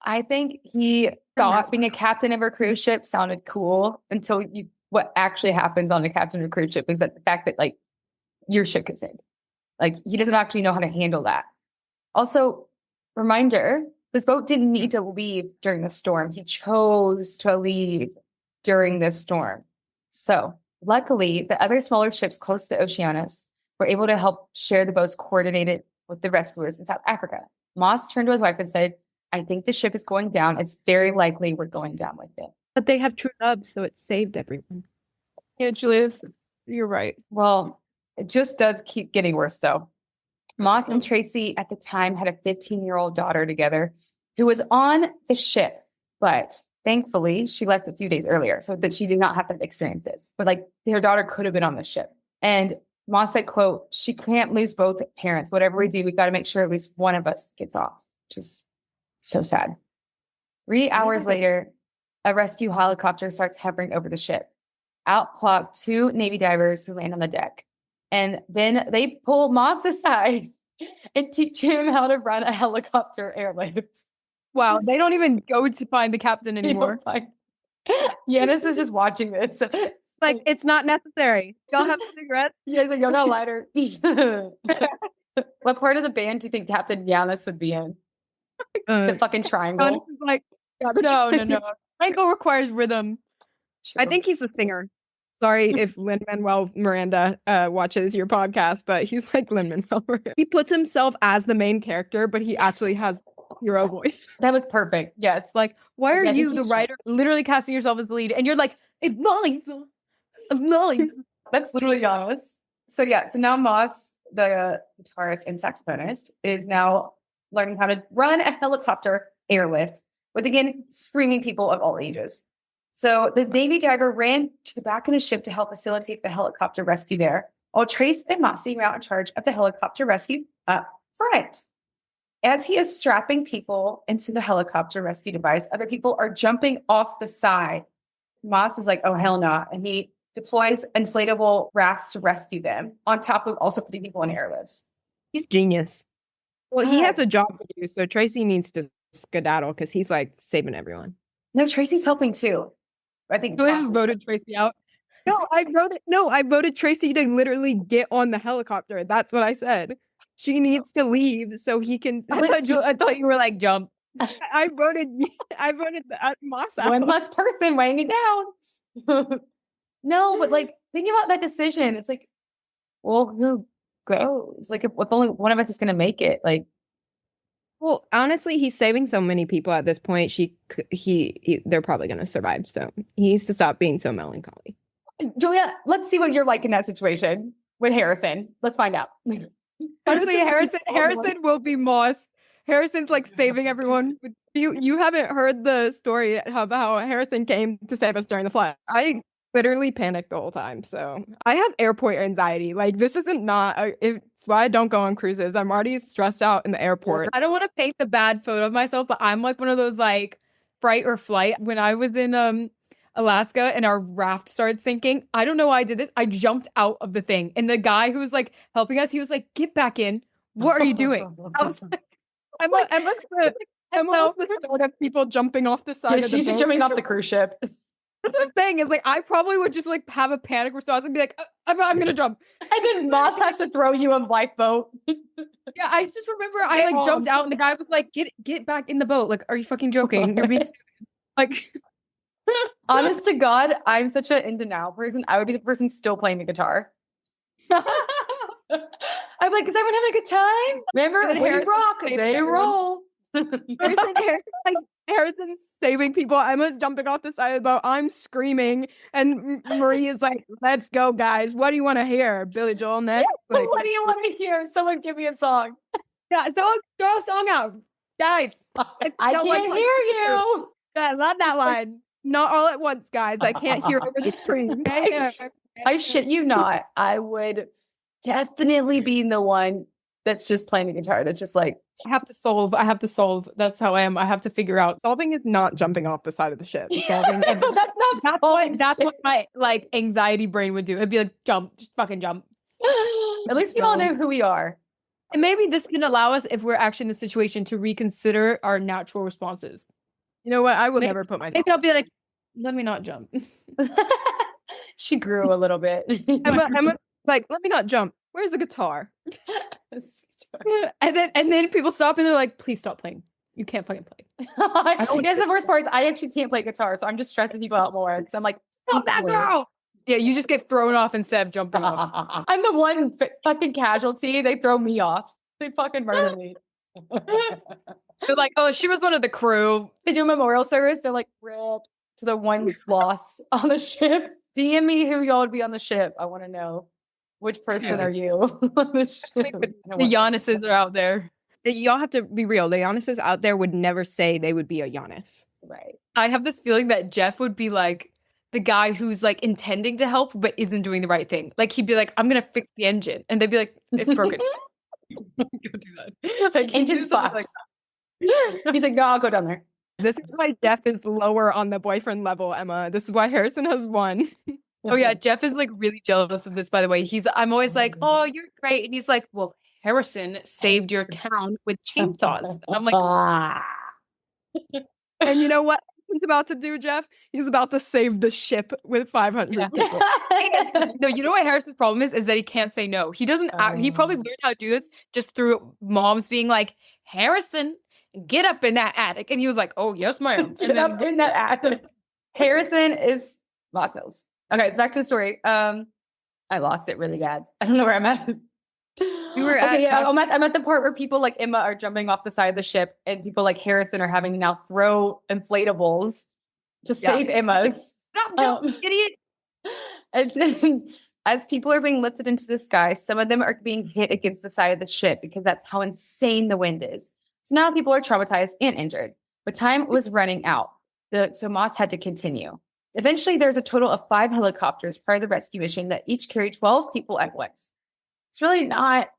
I think he thought being a captain of a cruise ship sounded cool until what actually happens on a captain of a cruise ship is that the fact that like your ship could sink. Like he doesn't actually know how to handle that. Also, reminder, this boat didn't need to leave during the storm. He chose to leave during this storm. So luckily, the other smaller ships close to the Oceanos were able to help share the boats coordinated with the rescuers in South Africa. Moss turned to his wife and said, "I think the ship is going down. It's very likely we're going down with it." But they have true love, so it saved everyone. Yeah, Julius, you're right. Well, it just does keep getting worse, though. Moss and Tracy at the time had a 15-year-old daughter together who was on the ship, but thankfully she left a few days earlier so that she did not have to experience this. But like her daughter could have been on the ship. And Moss said, quote, "She can't lose both parents. Whatever we do, we got to make sure at least one of us gets off," which is so sad. 3 hours later, a rescue helicopter starts hovering over the ship. Out clock 2 Navy divers who land on the deck. And then they pull Moss aside and teach him how to run a helicopter airlift. Wow, they don't even go to find the captain anymore. Yanis is just watching this. Like, it's not necessary. Y'all have cigarettes? Yeah, he's like, "Y'all got a lighter." What part of the band do you think Captain Yanis would be in? The fucking triangle. Like, no. Triangle requires rhythm. I think he's the singer. Sorry if Lin-Manuel Miranda watches your podcast, but he's like Lin-Manuel Miranda. He puts himself as the main character, but he actually has hero voice. That was perfect. Yes. Like, why are Yeah, I you, think the he's- writer, literally casting yourself as the lead? And you're like, it's nice. It's nice. That's literally Yanis. So now Moss, the guitarist and saxophonist, is now learning how to run a helicopter airlift with, again, screaming people of all ages. So the Navy diver ran to the back of the ship to help facilitate the helicopter rescue there, while Trace and Mossy were out in charge of the helicopter rescue up front. As he is strapping people into the helicopter rescue device, other people are jumping off the side. Moss is like, "Oh, hell no." And he deploys inflatable rafts to rescue them, on top of also putting people in airlifts. He's genius. Well, he has a job to do, so Tracy needs to skedaddle because he's like saving everyone. No, Tracy's helping too. I think Julius just voted Tracy out. I voted Tracy to literally get on the helicopter. That's what I said. She needs to leave so he can. I thought you were like, jump. I voted Moss out. one less person weighing it down. No, but like thinking about that decision, it's like, well, who goes? Like, if only one of us is going to make it, like, Well, honestly, he's saving so many people at this point. They're probably going to survive. So he needs to stop being so melancholy. Julia, let's see what you're like in that situation with Harrison. Let's find out. Honestly, Harrison will be Moss. Harrison's like saving everyone. You haven't heard the story of how Harrison came to save us during the flight. I literally panicked the whole time. So I have airport anxiety. Like, this isn't it's why I don't go on cruises. I'm already stressed out in the airport. I don't want to paint a bad photo of myself, but I'm like one of those like fright or flight. When I was in Alaska and our raft started sinking, I don't know why I did this. I jumped out of the thing. And the guy who was like helping us, he was like, "Get back in. What are you doing?" I was like, Emma's the sort of people jumping off the side Yeah, of the she's just boat. jumping off the cruise ship. that's the thing is like, I probably would just like have a panic response and be like, I'm going to jump. And then Moss has to throw you a lifeboat. Yeah, I just remember I like jumped out and the guy was like, get back in the boat. Like, are you fucking joking? You're being stupid. Like, Honest to God, I'm such an in denial person. I would be the person still playing the guitar. I'm like, is everyone having a good time? Remember, And then when you Harrison rock, saves they everyone. roll. Harrison's saving people. Emma's jumping off the side of the boat. I'm screaming. And Marie is like, let's go, guys. What do you want to hear? Billy Joel next? Like, What do you want to hear? Someone give me a song. Yeah, so throw a song out. Guys. I so can't much hear you. I love that line. Not all at once, guys. I can't hear over the scream. I shit you not. I would definitely be the one that's just playing the guitar. That's just like, I have to solve. That's how I am. I have to figure out. Solving is not jumping off the side of the ship. Solving that's not That's what my like anxiety brain would do. It'd be like, jump, just fucking jump. At least we all know who we are. And maybe this can allow us, if we're actually in the situation, to reconsider our natural responses. You know what? I will never put myself. Maybe I'll be like, let me not jump. She grew a little bit. Emma, like, let me not jump. Where's the guitar? and then people stop and they're like, please stop playing. You can't fucking play. That's the worst part is I actually can't play guitar, so I'm just stressing people out more because I'm like, Stop that girl. Yeah, you just get thrown off instead of jumping off. I'm the one fucking casualty. They throw me off. They fucking murder me. They're like, oh, she was one of the crew. They do a memorial service. They're like, rip to the one loss on the ship. DM me who y'all would be on the ship. I want to know. Which person are you on the ship? The Giannis's are out there. Y'all have to be real. The Giannis's out there would never say they would be a Giannis. Right. I have this feeling that Jeff would be like the guy who's like intending to help but isn't doing the right thing. Like he'd be like, I'm gonna fix the engine, and they'd be like, it's broken. Go do that. Like, Engine spots. He's like, no, I'll go down there. This is why Jeff is lower on the boyfriend level, Emma. This is why Harrison has won. Oh yeah, Jeff is like really jealous of this, by the way. I'm always like, oh, you're great. And he's like, well, Harrison saved your town with chainsaws. And I'm like, And you know what he's about to do, Jeff? He's about to save the ship with 500 people. no, you know what Harrison's problem is that he can't say no. He doesn't, he probably learned how to do this just through moms being like, Harrison, get up in that attic. And he was like, oh, yes, ma'am. Get up in that attic. Harrison is lost Hills. Okay, so back to the story. I lost it really bad. I don't know where I'm at. We were at I'm at the part where people like Emma are jumping off the side of the ship, and people like Harrison are having to now throw inflatables to save Emma's. Stop jumping, idiot. And then, as people are being lifted into the sky, some of them are being hit against the side of the ship because that's how insane the wind is. So now people are traumatized and injured, but time was running out. So Moss had to continue. Eventually, there's a total of 5 helicopters part of the rescue mission that each carry 12 people at once. It's really not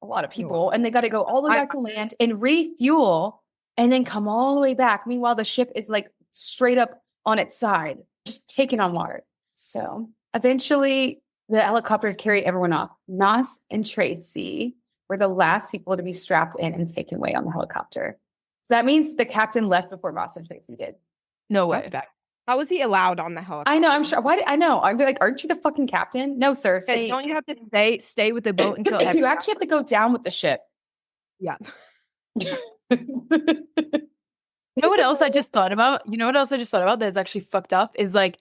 a lot of people, and they got to go all the way back to land and refuel and then come all the way back. Meanwhile, the ship is like straight up on its side, just taking on water. So eventually, the helicopters carry everyone off. Moss and Tracy were the last people to be strapped in and taken away on the helicopter. So that means the captain left before Moss and Tracy did. No way. How was he allowed on the helicopter? I know, I'm sure. I know. I'm like, aren't you the fucking captain? No, sir. Don't you have to stay with the boat until you actually have to go down with the ship. Yeah. You know what else I just thought about? That's actually fucked up is like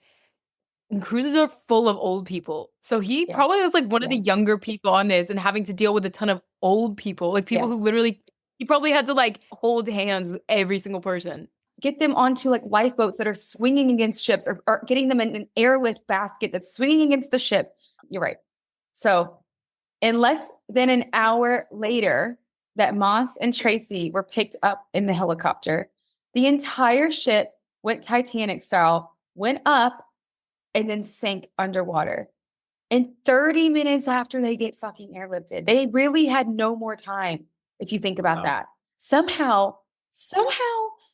cruises are full of old people. So he probably was like one of the younger people on this and having to deal with a ton of old people, like people who literally, he probably had to like hold hands with every single person. Get them onto like lifeboats that are swinging against ships or getting them in an airlift basket that's swinging against the ship. You're right. So in less than an hour later that Moss and Tracy were picked up in the helicopter, the entire ship went Titanic style, went up and then sank underwater. And 30 minutes after they get fucking airlifted, they really had no more time. If you think about that, somehow,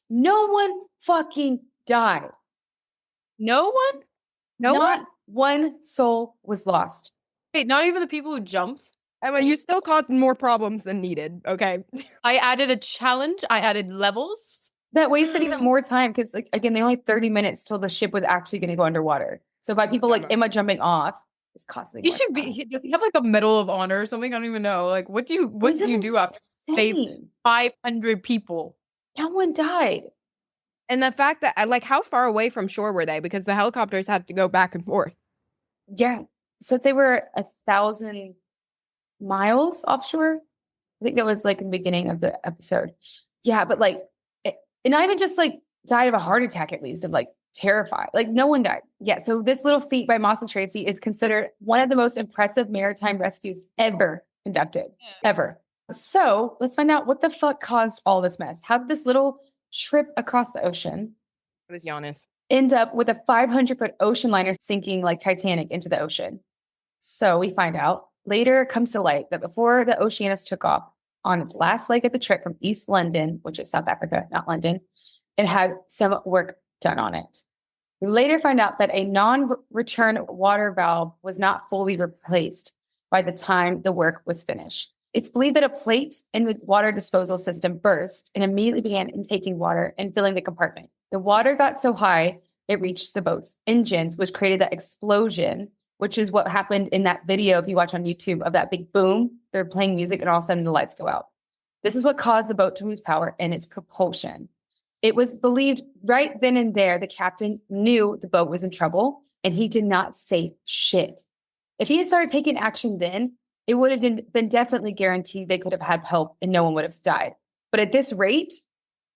no one fucking died. No one? Not one soul was lost. Wait, not even the people who jumped? Emma, you still caused more problems than needed, okay? I added a challenge. I added levels. That wasted even more time because, like, again, they only 30 minutes till the ship was actually going to go underwater. So by people like Emma jumping off, it's costly. Does he have like a medal of honor or something? I don't even know. Like, what do you do after save 500 people? No one died. And the fact that, like, how far away from shore were they? Because the helicopters had to go back and forth. Yeah. So they were 1,000 miles offshore. I think that was like in the beginning of the episode. Yeah, but like, and not even just like died of a heart attack, at least of like terrified. Like no one died. Yeah. So this little feat by Moss and Tracy is considered one of the most impressive maritime rescues ever conducted, ever. So let's find out what the fuck caused all this mess. How did this little trip across the ocean It was Giannis. end up with a 500-foot ocean liner sinking like Titanic into the ocean? So we find out later it comes to light that before the Oceanos took off on its last leg of the trip from East London, which is South Africa, not London, it had some work done on it. We later find out that a non-return water valve was not fully replaced by the time the work was finished. It's believed that a plate in the water disposal system burst and immediately began intaking water and filling the compartment. The water got so high, it reached the boat's engines, which created that explosion, which is what happened in that video, if you watch on YouTube, of that big boom. They're playing music and all of a sudden the lights go out. This is what caused the boat to lose power and its propulsion. It was believed right then and there the captain knew the boat was in trouble and he did not say shit. If he had started taking action then, it would have been definitely guaranteed they could have had help and no one would have died. But at this rate,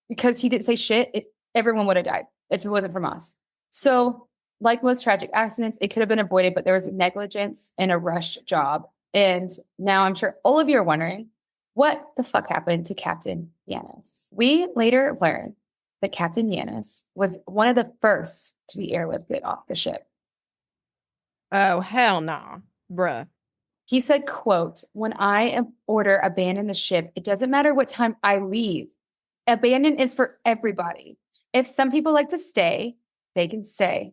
because he didn't say shit, everyone would have died if it wasn't from us. So like most tragic accidents, it could have been avoided, but there was negligence and a rushed job. And now I'm sure all of you are wondering, what the fuck happened to Captain Giannis? We later learned that Captain Giannis was one of the first to be airlifted off the ship. Oh, hell nah, bruh. He said, quote, "When I order abandon the ship, it doesn't matter what time I leave. Abandon is for everybody. If some people like to stay, they can stay."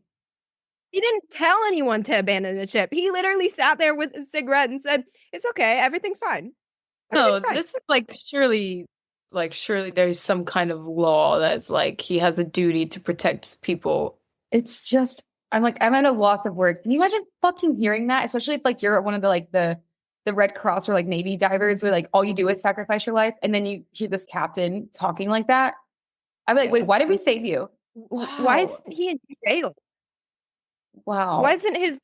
He didn't tell anyone to abandon the ship. He literally sat there with a cigarette and said, "It's okay, everything's fine." No, Everything's fine." this is surely there's some kind of law that's like he has a duty to protect people. It's just, I'm at a loss of words. Can you imagine fucking hearing that? Especially if like you're one of the Red Cross or like Navy divers where like all you do is sacrifice your life. And then you hear this captain talking like that. I'm like, wait, why did we save you? Why is he in jail? Wow. Why isn't his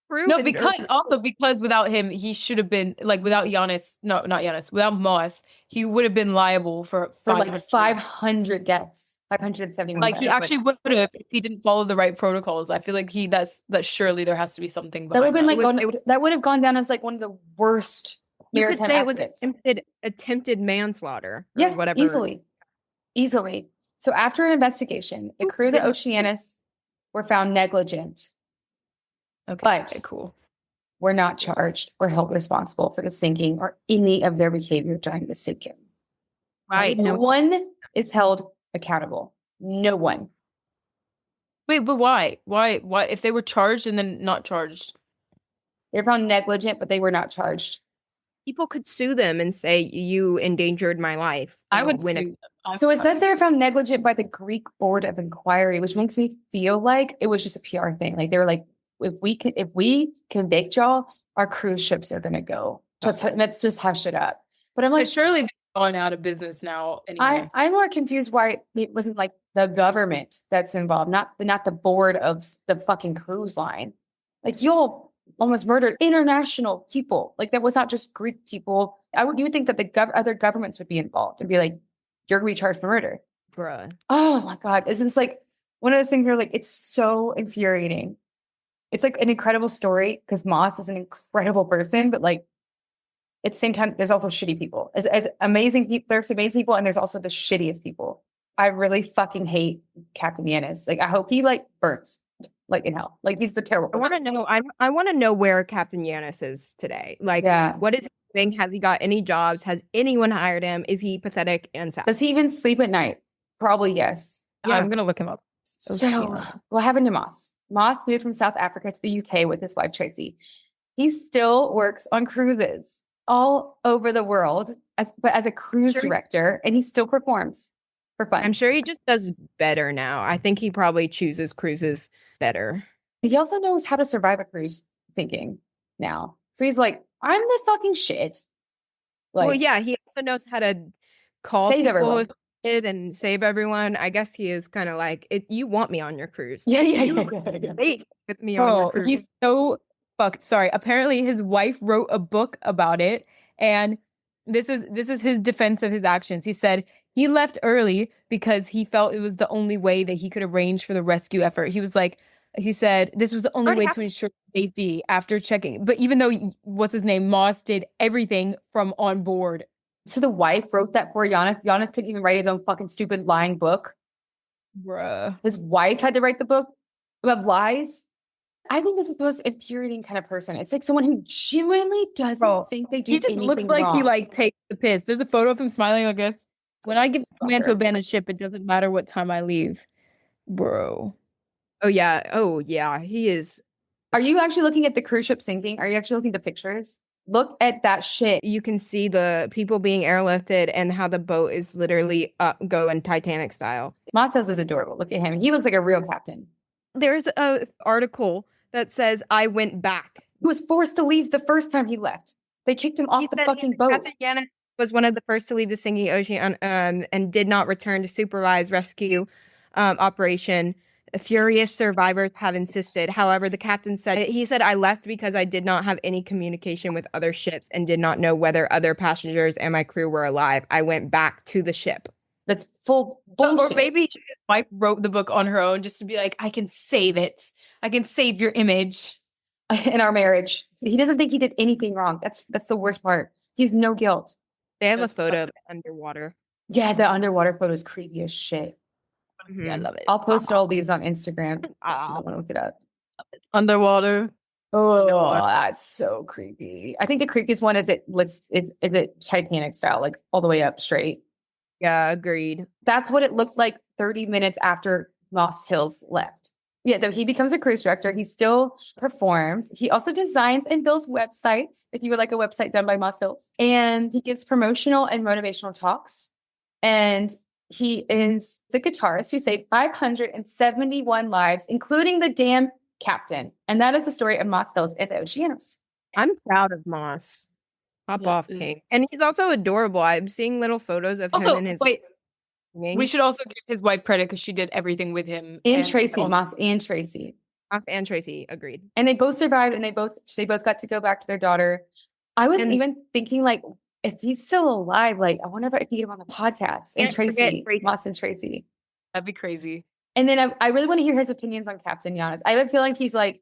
crew? No, because without him, he should have been like without Giannis. No, not Giannis. Without Moss, he would have been liable for like 500 deaths, 571. Like he deaths. actually would have if he didn't follow the right protocols. I feel like that surely there has to be something That would have behind been like that would have gone down as like one of the worst You could maritime say accidents. it was attempted manslaughter. Or Yeah, whatever. easily. So after an investigation, the crew of the Oceanos were found negligent, but cool. were not charged or held responsible for the sinking or any of their behavior during the sinking. Right. No one is held accountable. No one. Wait, but why? Why? If they were charged and then not charged? They were found negligent, but they were not charged. People could sue them and say, "You endangered my life." I would win sue them. So it says they were found negligent by the Greek Board of Inquiry, which makes me feel like it was just a PR thing. Like they were like, if we convict y'all, our cruise ships are gonna go. Let's just hush it up. But I'm like, But surely they're going out of business now. Anyway. I'm more confused why it wasn't like the government that's involved, not the board of the fucking cruise line. Like y'all almost murdered international people. Like that was not just Greek people. You would think that the other governments would be involved and be like, you're gonna be charged for murder. Bruh. Oh my God. Isn't this like one of those things where like it's so infuriating? It's like an incredible story because Moss is an incredible person, but like at the same time, there's also shitty people. As amazing people, there's amazing people, and there's also the shittiest people. I really fucking hate Captain Giannis. Like I hope he like burns like in hell. Like he's the terrible person. I want to know. I want to know where Captain Giannis is today. Like, Yeah. what is he doing? Has he got any jobs? Has anyone hired him? Is he pathetic and sad? Does he even sleep at night? Probably yes. Yeah, I'm gonna look him up. So what happened to Moss? Moss moved from South Africa to the UK with his wife Tracy. He still works on cruises all over the world, but as a cruise director, and he still performs for fun. I'm sure he just does better now. I think he probably chooses cruises better. He also knows how to survive a cruise thinking now. So he's like, I'm the fucking shit. Like, Well, yeah, he also knows how to call Save people everyone. if needed and save everyone. I guess he is kind of like, you want me on your cruise. Yeah. Stay with me on your cruise. He's so fuck. Sorry. Apparently, his wife wrote a book about it, and this is his defense of his actions. He said he left early because he felt it was the only way that he could arrange for the rescue effort. He said this was the only way to ensure safety after checking. But even though what's his name, Moss did everything from on board. So the wife wrote that for Giannis. Giannis couldn't even write his own fucking stupid lying book. Bruh. His wife had to write the book about lies. I think this is the most infuriating kind of person. It's like someone who genuinely doesn't think they do He just anything looks like wrong. he like takes the piss. There's a photo of him smiling like this. When I give a man to abandon ship, it doesn't matter what time I leave. Bro. Oh yeah, he is. Are you actually looking at the cruise ship sinking? Are you actually looking at the pictures? Look at that shit. You can see the people being airlifted and how the boat is literally going Titanic style. Matos is adorable. Look at him. He looks like a real captain. There's a article that says I went back. He was forced to leave the first time he left. They kicked him off the fucking boat. Captain Yanis was one of the first to leave the sinking ocean and did not return to supervise rescue operation. Furious survivors have insisted. However, the captain said, I left because I did not have any communication with other ships and did not know whether other passengers and my crew were alive. I went back to the ship. That's full bullshit. Or maybe his wife wrote the book on her own just to be like, I can save it. I can save your image. In our marriage. He doesn't think he did anything wrong. That's the worst part. He has no guilt. They have a photo of underwater. Yeah, the underwater photo is creepy as shit. Yeah, I love it. I'll post all these on Instagram. I want to look it up. Underwater. Oh, that's so creepy. I think the creepiest one is it Titanic style, like all the way up straight. Yeah, agreed. That's what it looked like 30 minutes after Moss Hills left. Yeah, though he becomes a cruise director, he still performs. He also designs and builds websites, if you would like a website done by Moss Hills. And he gives promotional and motivational talks. And he is the guitarist who saved 571 lives, including the damn captain. And that is the story of Moss Hills and the Oceanos. I'm proud of Moss. Pop off, King. And he's also adorable. I'm seeing little photos of him and his... We should also give his wife credit because she did everything with him. And Tracy, Moss and Tracy. Moss and Tracy, agreed. And they both survived and they both got to go back to their daughter. I was even thinking, like, if he's still alive, like, I wonder if I could get him on the podcast. And Tracy, Moss and Tracy. That'd be crazy. And then I really want to hear his opinions on Captain Giannis. I have a feeling he's like,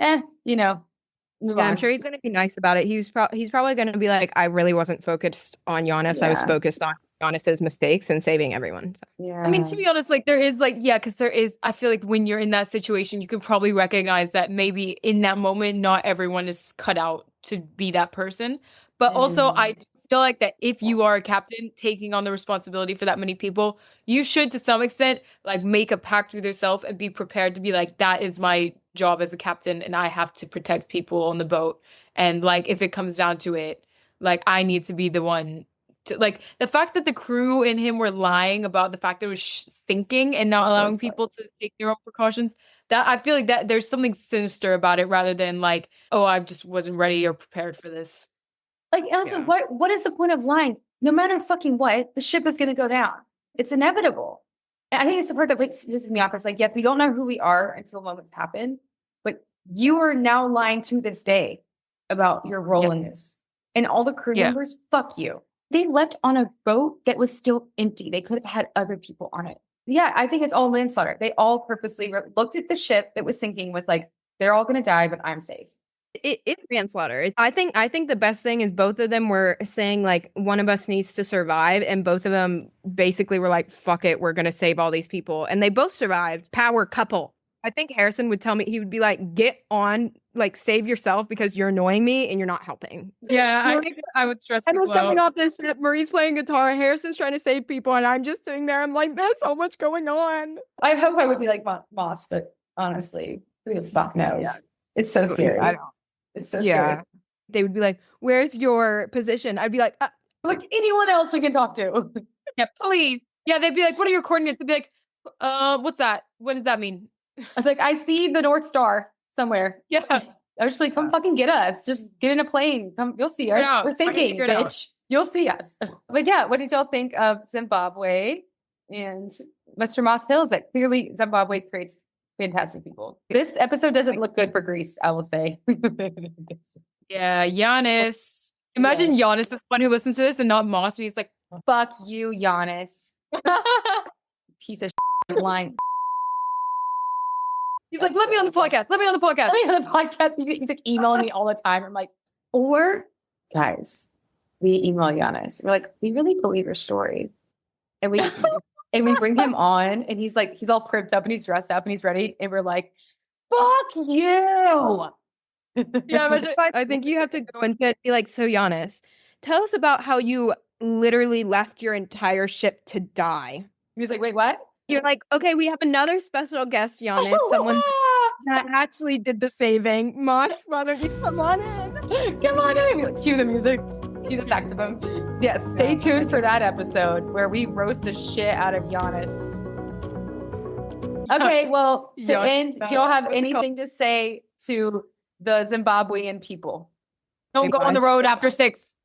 move on. I'm sure he's going to be nice about it. He's probably going to be like, I really wasn't focused on Giannis. I was focused on Giannis's mistakes and saving everyone. So. Yeah. I mean, to be honest, like there is like, because there is, I feel like when you're in that situation, you can probably recognize that maybe in that moment, not everyone is cut out to be that person. But also I feel like that if you are a captain taking on the responsibility for that many people, you should to some extent like make a pact with yourself and be prepared to be like, that is my job as a captain and I have to protect people on the boat. And like, if it comes down to it, like I need to be the one to, like the fact that the crew and him were lying about the fact that it was sinking and not allowing people to take their own precautions, that I feel like that there's something sinister about it rather than like, oh, I just wasn't ready or prepared for this. Like, also, what is the point of lying? No matter fucking what, the ship is going to go down. It's inevitable. And I think it's the part that pisses me off. It's like, yes, we don't know who we are until moments happen, but you are now lying to this day about your role in this. And all the crew members, fuck you. They left on a boat that was still empty. They could have had other people on it. Yeah, I think it's all manslaughter. They all purposely looked at the ship that was sinking, was like, they're all going to die, but I'm safe. It's manslaughter. I think the best thing is both of them were saying like one of us needs to survive, and both of them basically were like, fuck it, we're gonna save all these people, and they both survived. Power couple. I think Harrison would tell me, he would be like, get on, like save yourself because you're annoying me and you're not helping. Yeah, I think I would stress. And we're jumping off this ship. Marie's playing guitar. Harrison's trying to save people, and I'm just sitting there. I'm like, there's so much going on. I hope I would be like Moss, but honestly, who the fuck knows? Yeah. It's so scary. I don't. It's so scary. They would be like, where's your position? I'd be like anyone else we can talk to. Yeah, please. Yeah, they'd be like, what are your coordinates? They'd be like, what's that? What does that mean? I was like, I see the North Star somewhere. Yeah. I was just like, come fucking get us. Just get in a plane. Come, you'll see us. We're sinking, bitch. You'll see us. But yeah, what did y'all think of Zimbabwe and Mr. Moss Hills? That clearly Zimbabwe creates fantastic people. This episode doesn't look good for Greece, I will say. Yeah, Giannis. Imagine Giannis is one who listens to this and not Moss. And he's like, Fuck you, Giannis. Piece of shit line. he's like, let me on the podcast. Let me on the podcast. Let me on the podcast. He's like emailing me all the time. I'm like, or guys, we email Giannis. We're like, we really believe your story. And we bring him on and he's all pripped up and he's dressed up and he's ready. And we're like, fuck you. Yeah, I think you have to go and be like, so Giannis, tell us about how you literally left your entire ship to die. He's like, wait, what? You're like, okay, we have another special guest, Giannis, someone that actually did the saving. Moss, why don't you come on in? Come on in. Cue the music. Cue the saxophone. Yes, stay tuned for that episode where we roast the shit out of Giannis. Okay, well, to end, do y'all have anything to say to the Zimbabwean people? Don't go on the road after 6.